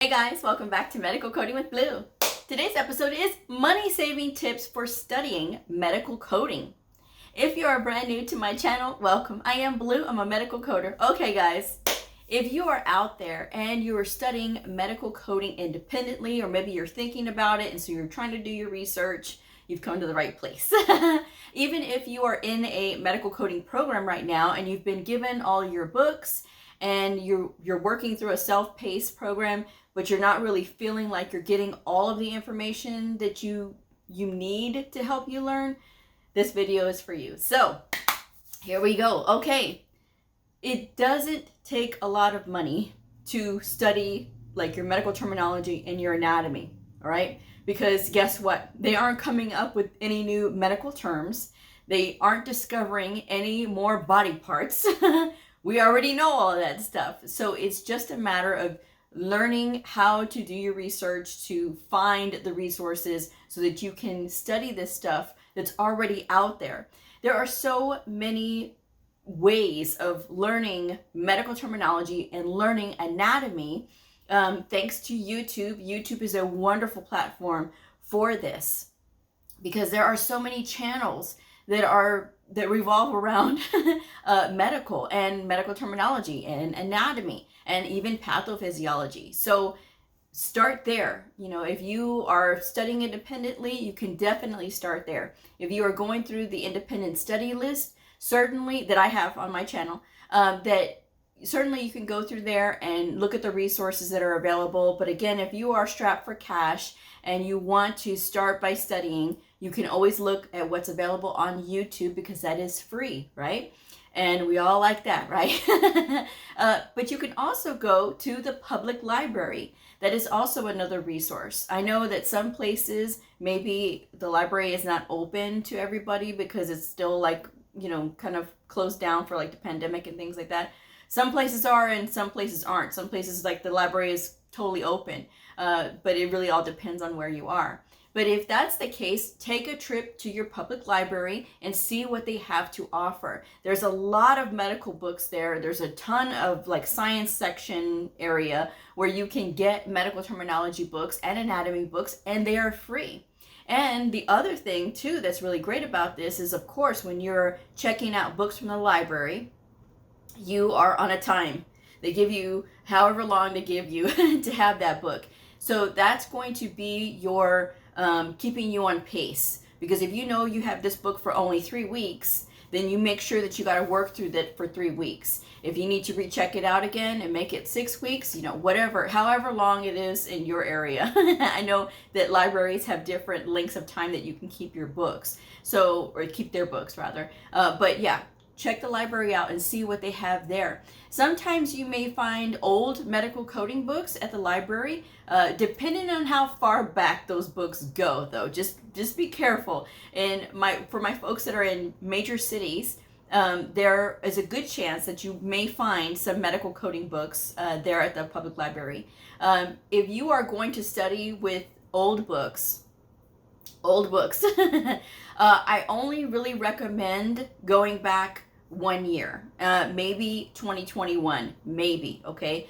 Hey guys, welcome back to Medical Coding with Blue. Today's episode is money saving tips for studying medical coding. If you are brand new to my channel, welcome. I am Blue, I'm a medical coder. Okay guys, if you are out there and you are studying medical coding independently, or maybe you're thinking about it and so you're trying to do your research, you've come to the right place. Even if you are in a medical coding program right now and you've been given all your books and you're working through a self-paced program, but you're not really feeling like you're getting all of the information that you need to help you learn, this video is for you. So here we go. Okay, it doesn't take a lot of money to study like your medical terminology and your anatomy, all right? Because guess what? They aren't coming up with any new medical terms. They aren't discovering any more body parts. We already know all of that stuff. So it's just a matter of learning how to do your research, to find the resources so that you can study this stuff that's already out there. There are so many ways of learning medical terminology and learning anatomy thanks to YouTube. YouTube is a wonderful platform for this because there are so many channels that revolve around medical and medical terminology and anatomy and even pathophysiology. So start there. You know, if you are studying independently, you can definitely start there. If you are going through the independent study list, certainly that I have on my channel, that certainly you can go through there and look at the resources that are available. But again, if you are strapped for cash and you want to start by studying, you can always look at what's available on YouTube because that is free, right? And we all like that, right? But you can also go to the public library. That is also another resource. I know that some places, maybe the library is not open to everybody because it's still like, you know, kind of closed down for like the pandemic and things like that. Some places are and some places aren't. Some places like the library is totally open, but it really all depends on where you are. But if that's the case, take a trip to your public library and see what they have to offer. There's a lot of medical books there. There's a ton of like science section area where you can get medical terminology books and anatomy books, and they are free. And the other thing too that's really great about this is, of course, when you're checking out books from the library, you are on a time. They give you however long they give you to have that book. So that's going to be your keeping you on pace. Because if you know you have this book for only 3 weeks, then you make sure that you got to work through that for 3 weeks. If you need to recheck it out again and make it 6 weeks, you know, whatever, however long it is in your area. I know that libraries have different lengths of time that you can keep your books. So, or keep their books rather. But yeah, check the library out and see what they have there. Sometimes you may find old medical coding books at the library, depending on how far back those books go though. Just be careful. And for my folks that are in major cities, there is a good chance that you may find some medical coding books there at the public library. If you are going to study with old books, I only really recommend going back 1 year, maybe 2021, maybe, okay?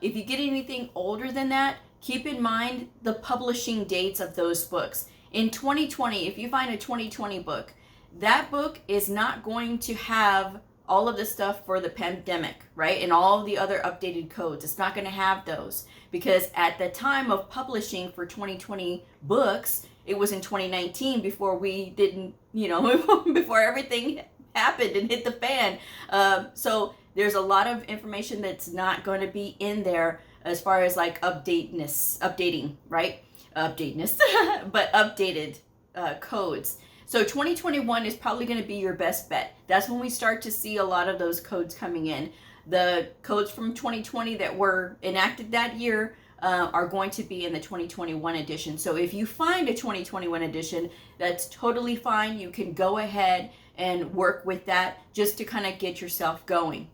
If you get anything older than that, keep in mind the publishing dates of those books. In 2020, if you find a 2020 book, that book is not going to have all of the stuff for the pandemic, right? And all of the other updated codes. It's not going to have those because at the time of publishing for 2020 books, it was in 2019 before we didn't, you know, before everything happened and hit the fan. So there's a lot of information that's not going to be in there as far as like updating, right? Updateness, but updated codes. So 2021 is probably going to be your best bet. That's when we start to see a lot of those codes coming in. The codes from 2020 that were enacted that year are going to be in the 2021 edition. So if you find a 2021 edition, that's totally fine. You can go ahead and work with that just to kind of get yourself going.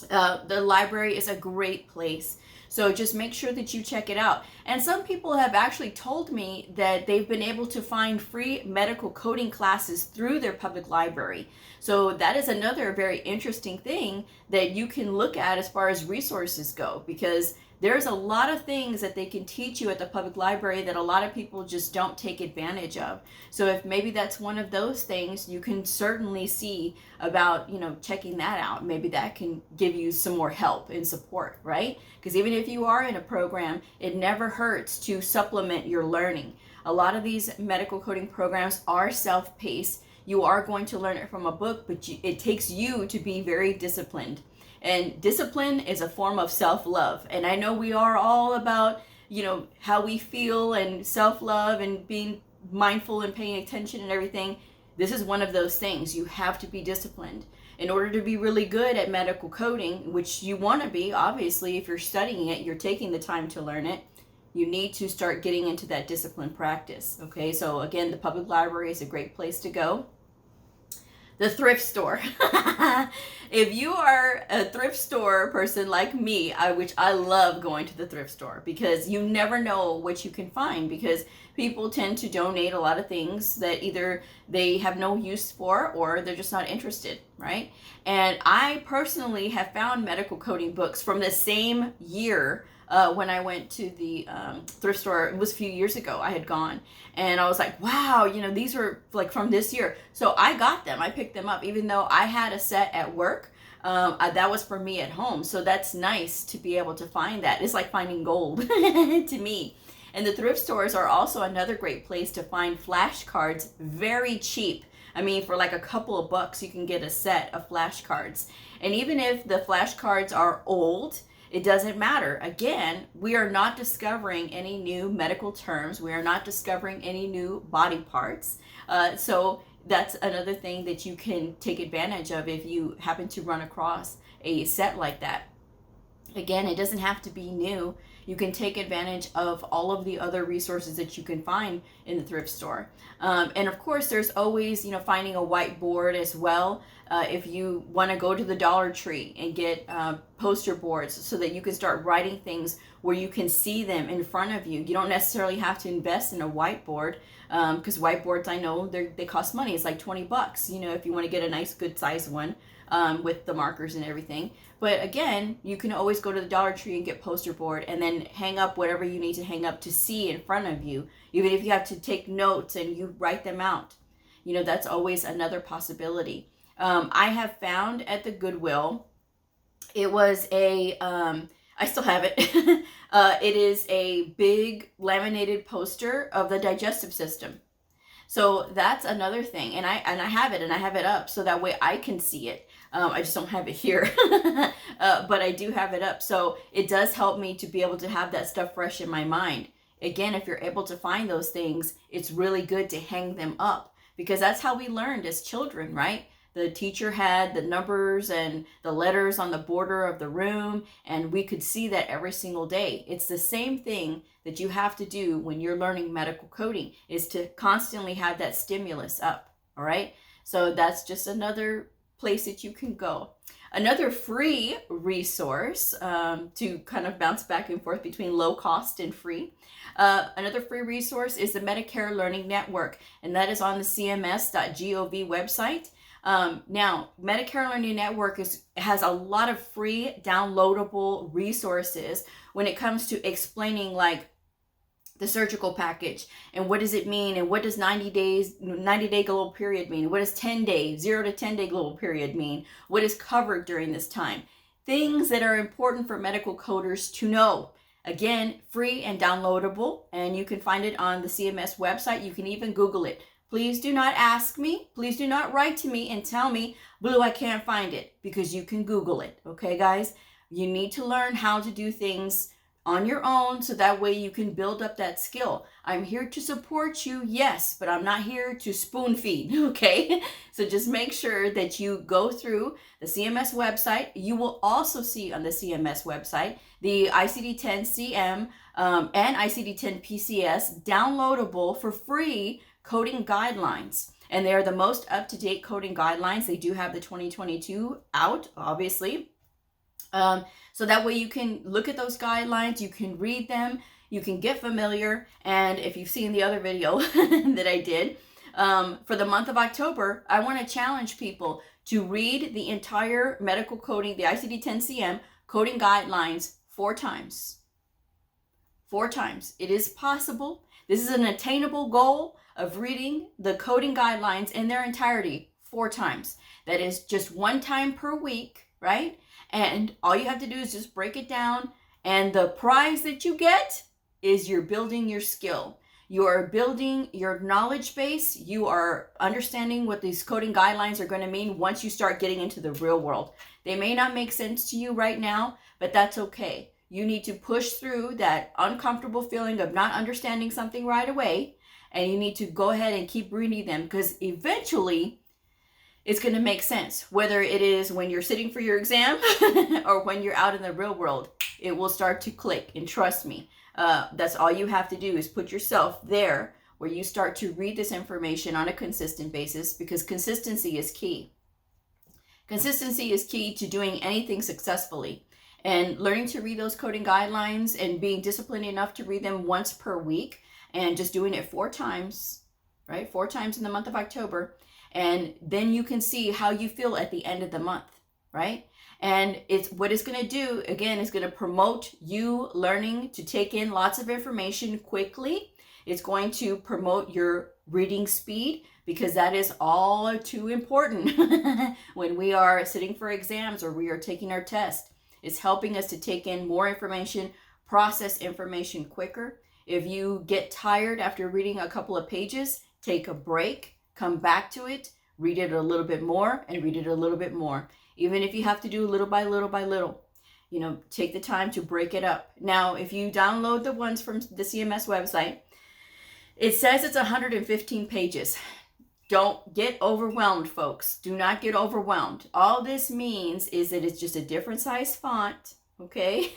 The library is a great place. So just make sure that you check it out. And some people have actually told me that they've been able to find free medical coding classes through their public library. So that is another very interesting thing that you can look at as far as resources go, because There's a lot of things that they can teach you at the public library that a lot of people just don't take advantage of. So if maybe that's one of those things, you can certainly see about, checking that out. Maybe that can give you some more help and support, right? Because even if you are in a program, it never hurts to supplement your learning. A lot of these medical coding programs are self-paced. You are going to learn it from a book, but it takes you to be very disciplined. And discipline is a form of self-love. And I know we are all about, how we feel and self-love and being mindful and paying attention and everything. This is one of those things. You have to be disciplined. In order to be really good at medical coding, which you want to be, obviously, if you're studying it, you're taking the time to learn it, you need to start getting into that discipline practice. Okay, so again, the public library is a great place to go. The thrift store. If you are a thrift store person like me, which I love going to the thrift store, because you never know what you can find, because people tend to donate a lot of things that either they have no use for or they're just not interested, right? And I personally have found medical coding books from the same year when I went to the thrift store. It was a few years ago. I had gone and I was like, wow, these were like from this year. So I got them. I picked them up, even though I had a set at work. That was for me at home. So that's nice to be able to find that. It's like finding gold to me. And the thrift stores are also another great place to find flashcards very cheap. I mean, for like a couple of bucks, you can get a set of flashcards. And even if the flashcards are old, it doesn't matter. Again, we are not discovering any new medical terms. We are not discovering any new body parts. So that's another thing that you can take advantage of if you happen to run across a set like that. Again, it doesn't have to be new. You can take advantage of all of the other resources that you can find in the thrift store. And of course, there's always, finding a whiteboard as well. If you want to go to the Dollar Tree and get poster boards so that you can start writing things where you can see them in front of you. You don't necessarily have to invest in a whiteboard, because whiteboards, I know they cost money. It's like $20, if you want to get a nice good size one with the markers and everything. But again, you can always go to the Dollar Tree and get poster board and then hang up whatever you need to hang up to see in front of you. Even if you have to take notes and you write them out, that's always another possibility. I have found at the Goodwill, it was I still have it. It is a big laminated poster of the digestive system. So that's another thing. And I have it, and I have it up so that way I can see it. I just don't have it here, but I do have it up. So it does help me to be able to have that stuff fresh in my mind. Again, if you're able to find those things, it's really good to hang them up, because that's how we learned as children, right? The teacher had the numbers and the letters on the border of the room, and we could see that every single day. It's the same thing that you have to do when you're learning medical coding, is to constantly have that stimulus up, all right? So that's just another place that you can go. Another free resource, to kind of bounce back and forth between low cost and free. Another free resource is the Medicare Learning Network, and that is on the cms.gov website. Now, Medicare Learning Network has a lot of free downloadable resources when it comes to explaining like the surgical package and what does it mean, and what does 90-day global period mean, what does 10-day, 0 to 10-day global period mean, what is covered during this time. Things that are important for medical coders to know. Again, free and downloadable, and you can find it on the CMS website. You can even Google it. Please do not ask me, please do not write to me and tell me, Blue, I can't find it, because you can Google it. Okay, guys? You need to learn how to do things on your own, so that way you can build up that skill. I'm here to support you, yes, but I'm not here to spoon feed, okay? So just make sure that you go through the CMS website. You will also see on the CMS website the ICD-10-CM and ICD-10-PCS downloadable for free coding guidelines. And they are the most up-to-date coding guidelines. They do have the 2022 out, obviously. So that way you can look at those guidelines, you can read them, you can get familiar. And if you've seen the other video that I did, for the month of October, I want to challenge people to read the entire medical coding, the ICD-10-CM coding guidelines 4 times. 4 times. It is possible. This is an attainable goal of reading the coding guidelines in their entirety 4 times. That is just 1 time per week, right? And all you have to do is just break it down. And the prize that you get is you're building your skill. You are building your knowledge base. You are understanding what these coding guidelines are going to mean once you start getting into the real world. They may not make sense to you right now, but that's okay. You need to push through that uncomfortable feeling of not understanding something right away. And you need to go ahead and keep reading them, because eventually it's going to make sense. Whether it is when you're sitting for your exam or when you're out in the real world, it will start to click. And trust me, that's all you have to do is put yourself there where you start to read this information on a consistent basis, because consistency is key. Consistency is key to doing anything successfully. And learning to read those coding guidelines and being disciplined enough to read them once per week and just doing it 4 times, right? 4 times in the month of October. And then you can see how you feel at the end of the month, right? And it's what it's going to do, again, is going to promote you learning to take in lots of information quickly. It's going to promote your reading speed, because that is all too important when we are sitting for exams or we are taking our test. It's helping us to take in more information, process information quicker. If you get tired after reading a couple of pages, take a break, come back to it, read it a little bit more, and read it a little bit more. Even if you have to do little by little by little, take the time to break it up. Now, if you download the ones from the CMS website, it says it's 115 pages. Don't get overwhelmed, folks. Do not get overwhelmed. All this means is that it's just a different size font, okay?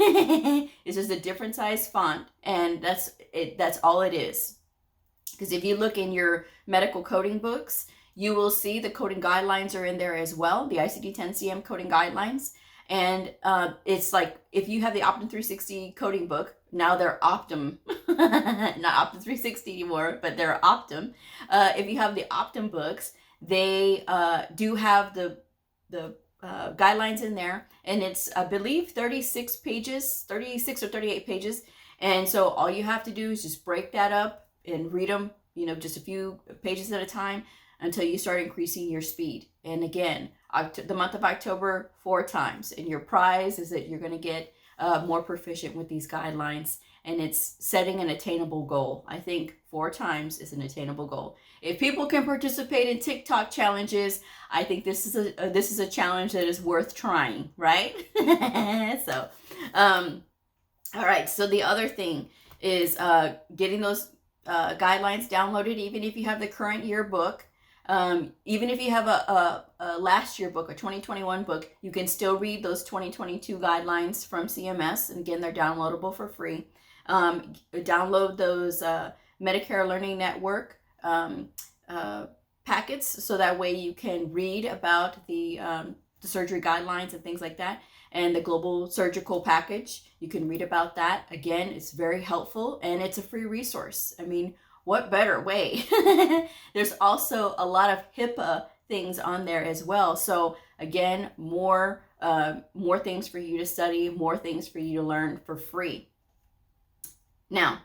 It's just a different size font, and that's it. That's all it is. Because if you look in your medical coding books, you will see the coding guidelines are in there as well, the ICD-10-CM coding guidelines. And it's like, if you have the Optum 360 coding book, now they're Optum, not Optum 360 anymore, but they're Optum. If you have the Optum books, they do have the guidelines in there, and it's, I believe, 36 or 38 pages. And so all you have to do is just break that up and read them, just a few pages at a time until you start increasing your speed. And again, the month of October, 4 times. And your prize is that you're going to get more proficient with these guidelines, and it's setting an attainable goal. I think 4 times is an attainable goal. If people can participate in TikTok challenges, I think this is a challenge that is worth trying, right? So, all right. So the other thing is getting those guidelines downloaded, even if you have the current year book. Even if you have a last year book, a 2021 book, you can still read those 2022 guidelines from CMS. And again, they're downloadable for free. Download those Medicare Learning Network packets, so that way you can read about the surgery guidelines and things like that. And the global surgical package, you can read about that. Again, it's very helpful, and it's a free resource. I mean, what better way? There's also a lot of HIPAA things on there as well. So again, more things for you to study, more things for you to learn for free. Now,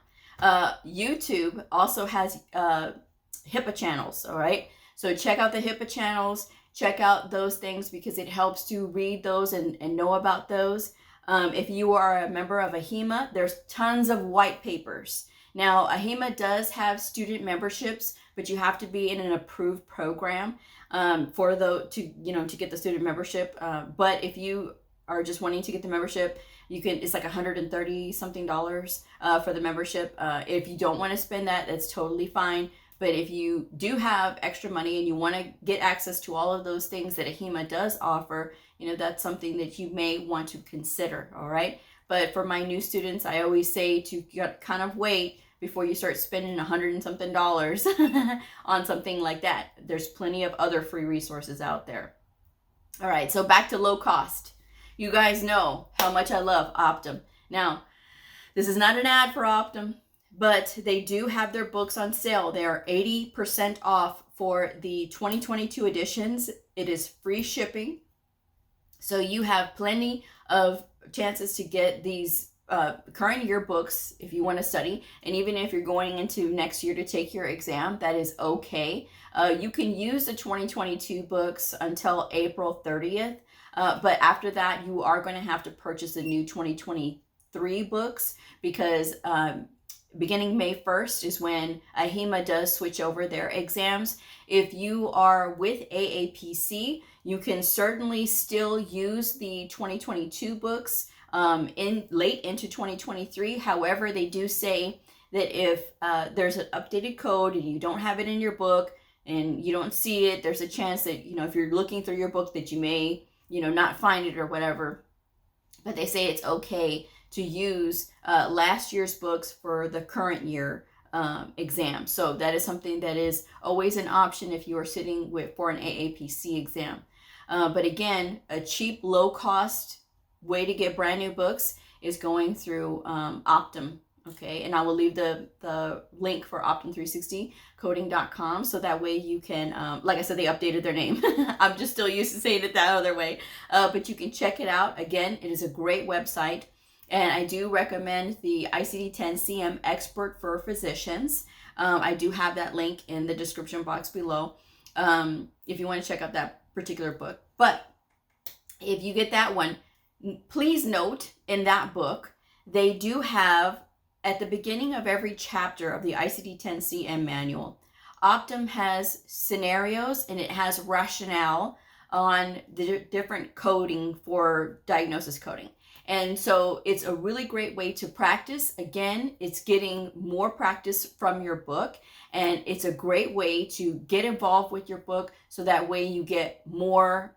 YouTube also has HIPAA channels, all right? So check out the HIPAA channels, check out those things, because it helps to read those and know about those. If you are a member of AHIMA, there's tons of white papers. Now, AHIMA does have student memberships, but you have to be in an approved program to get the student membership. But if you are just wanting to get the membership, it's like $130 something for the membership. If you don't want to spend that, that's totally fine. But if you do have extra money and you want to get access to all of those things that AHIMA does offer, that's something that you may want to consider, all right? But for my new students, I always say to kind of wait before you start spending $100 and something on something like that. There's plenty of other free resources out there. All right, so back to low cost. You guys know how much I love Optum. Now, this is not an ad for Optum, but they do have their books on sale. They are 80% off for the 2022 editions. It is free shipping. So you have plenty of chances to get these current year books if you want to study, and even if you're going into next year to take your exam, that is okay. You can use the 2022 books until April 30th, but after that you are going to have to purchase the new 2023 books, because beginning May 1st is when AHIMA does switch over their exams. If you are with AAPC, you can certainly still use the 2022 books in late into 2023. However, they do say that if there's an updated code and you don't have it in your book and you don't see it, there's a chance that, if you're looking through your book, that you may, not find it or whatever. But they say it's okay to use last year's books for the current year exam. So that is something that is always an option if you are sitting for an AAPC exam. But again, a cheap, low cost way to get brand new books is going through Optum. Okay, and I will leave the link for Optum360coding.com, so that way you can, like I said, they updated their name. I'm just still used to saying it that other way, but you can check it out. Again, it is a great website, and I do recommend the ICD-10 Expert for Physicians. I do have that link in the description box below if you want to check out that particular book. But if you get that one, please note in that book, they do have, at the beginning of every chapter of the ICD-10 manual, Optum has scenarios and it has rationale on the different coding for diagnosis coding. And so it's a really great way to practice. Again, it's getting more practice from your book, and it's a great way to get involved with your book, so that way you get more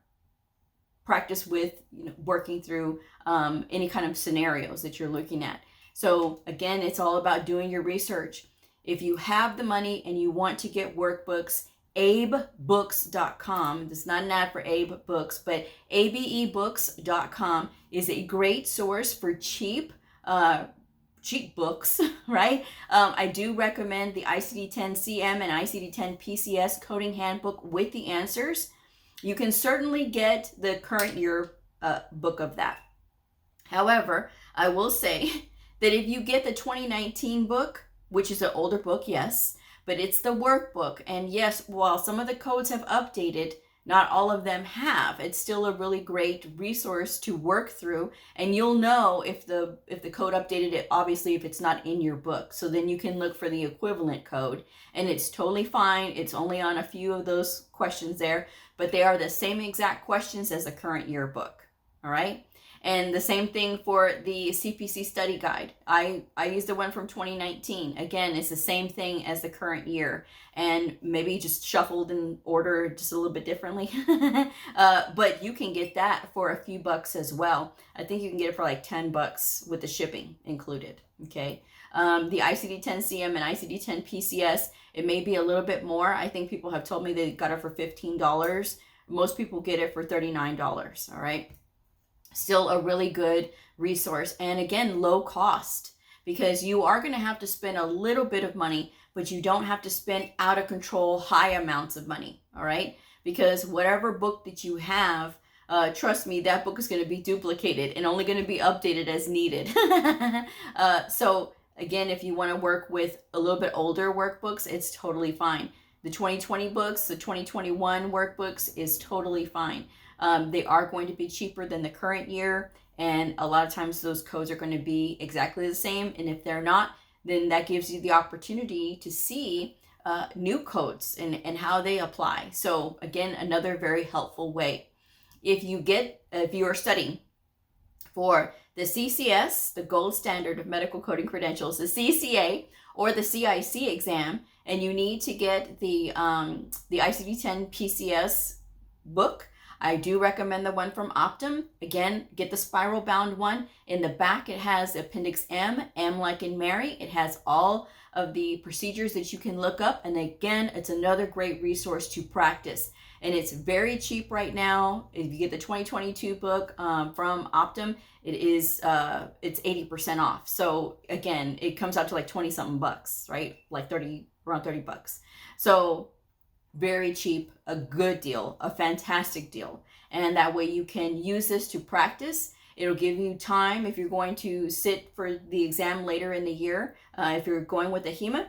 practice with working through any kind of scenarios that you're looking at. So again, it's all about doing your research. If you have the money and you want to get workbooks, abebooks.com, this is not an ad for Abe Books, but abebooks.com is a great source for cheap books, right? I do recommend the ICD-10 and ICD-10 PCS coding handbook with the answers. You can certainly get the current year book of that. However, I will say that if you get the 2019 book, which is an older book, yes, but it's the workbook. And yes, while some of the codes have updated, not all of them have. It's still a really great resource to work through, and you'll know if the code updated it, obviously, if it's not in your book. So then you can look for the equivalent code, and it's totally fine. It's only on a few of those questions there, but they are the same exact questions as the current year book. All right. And the same thing for the CPC study guide. I used the one from 2019. Again, it's the same thing as the current year, and maybe just shuffled in order just a little bit differently. But you can get that for a few bucks as well. I think you can get it for like $10 with the shipping included. Okay. The ICD-10 and ICD-10 PCS, it may be a little bit more. I think people have told me they got it for $15. Most people get it for $39. All right. Still a really good resource, and again, low cost, because you are going to have to spend a little bit of money, but you don't have to spend out of control high amounts of money. All right, because whatever book that you have, trust me, that book is going to be duplicated and only going to be updated as needed. So again, if you want to work with a little bit older workbooks, it's totally fine. The 2020 books, the 2021 workbooks is totally fine. They are going to be cheaper than the current year, and a lot of times those codes are going to be exactly the same, and if they're not, then that gives you the opportunity to see new codes and how they apply. So again, another very helpful way. If you are studying for the CCS, the gold standard of medical coding credentials, the CCA or the CIC exam, and you need to get the ICD-10 PCS book, I do recommend the one from Optum. Again, get the spiral bound one. In the back, it has Appendix M like in Mary. It has all of the procedures that you can look up. And again, it's another great resource to practice. And it's very cheap right now. If you get the 2022 book from Optum, it's 80% off. So again, it comes out to like 20 something bucks, right? Like around $30. So very cheap, a good deal, a fantastic deal. And that way you can use this to practice. It'll give you time if you're going to sit for the exam later in the year. If you're going with AHIMA,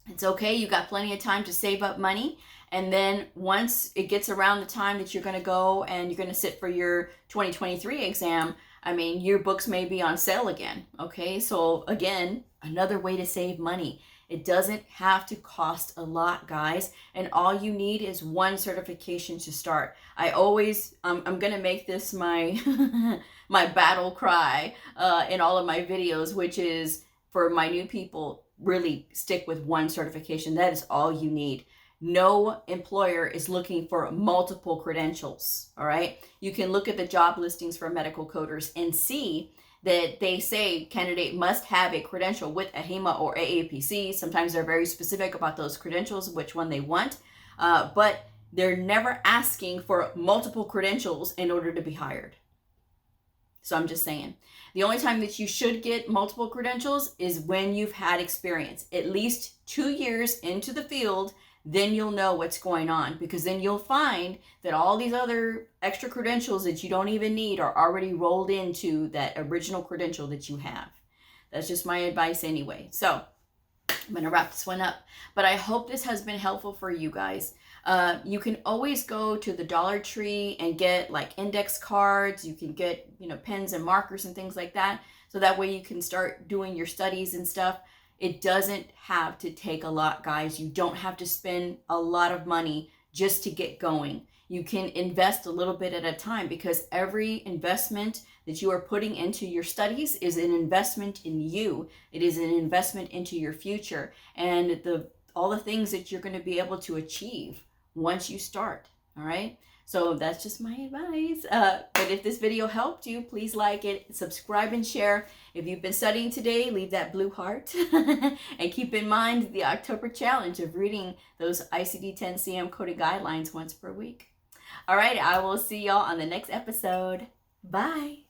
it's okay. You got plenty of time to save up money. And then once it gets around the time that you're going to go and you're going to sit for your 2023 exam, I mean, your books may be on sale again. Okay, so again, another way to save money. It doesn't have to cost a lot, guys, and all you need is one certification to start. I always, I'm gonna make this my my battle cry in all of my videos, which is for my new people, really stick with one certification. That is all you need. No employer is looking for multiple credentials, all right? You can look at the job listings for medical coders and see that they say candidate must have a credential with AHIMA or AAPC. Sometimes they're very specific about those credentials, which one they want, but they're never asking for multiple credentials in order to be hired. So I'm just saying, the only time that you should get multiple credentials is when you've had experience, at least 2 years into the field. Then you'll know what's going on, because then you'll find that all these other extra credentials that you don't even need are already rolled into that original credential that you have. That's just my advice anyway. So I'm going to wrap this one up, but I hope this has been helpful for you guys. You can always go to the Dollar Tree and get like index cards. You can get, pens and markers and things like that. So that way you can start doing your studies and stuff. It doesn't have to take a lot, guys. You don't have to spend a lot of money just to get going. You can invest a little bit at a time, because every investment that you are putting into your studies is an investment in you. It is an investment into your future and all the things that you're going to be able to achieve once you start. All right. So that's just my advice. But if this video helped you, please like it, subscribe, and share. If you've been studying today, leave that blue heart. And keep in mind the October challenge of reading those ICD-10 coding guidelines once per week. All right, I will see y'all on the next episode. Bye.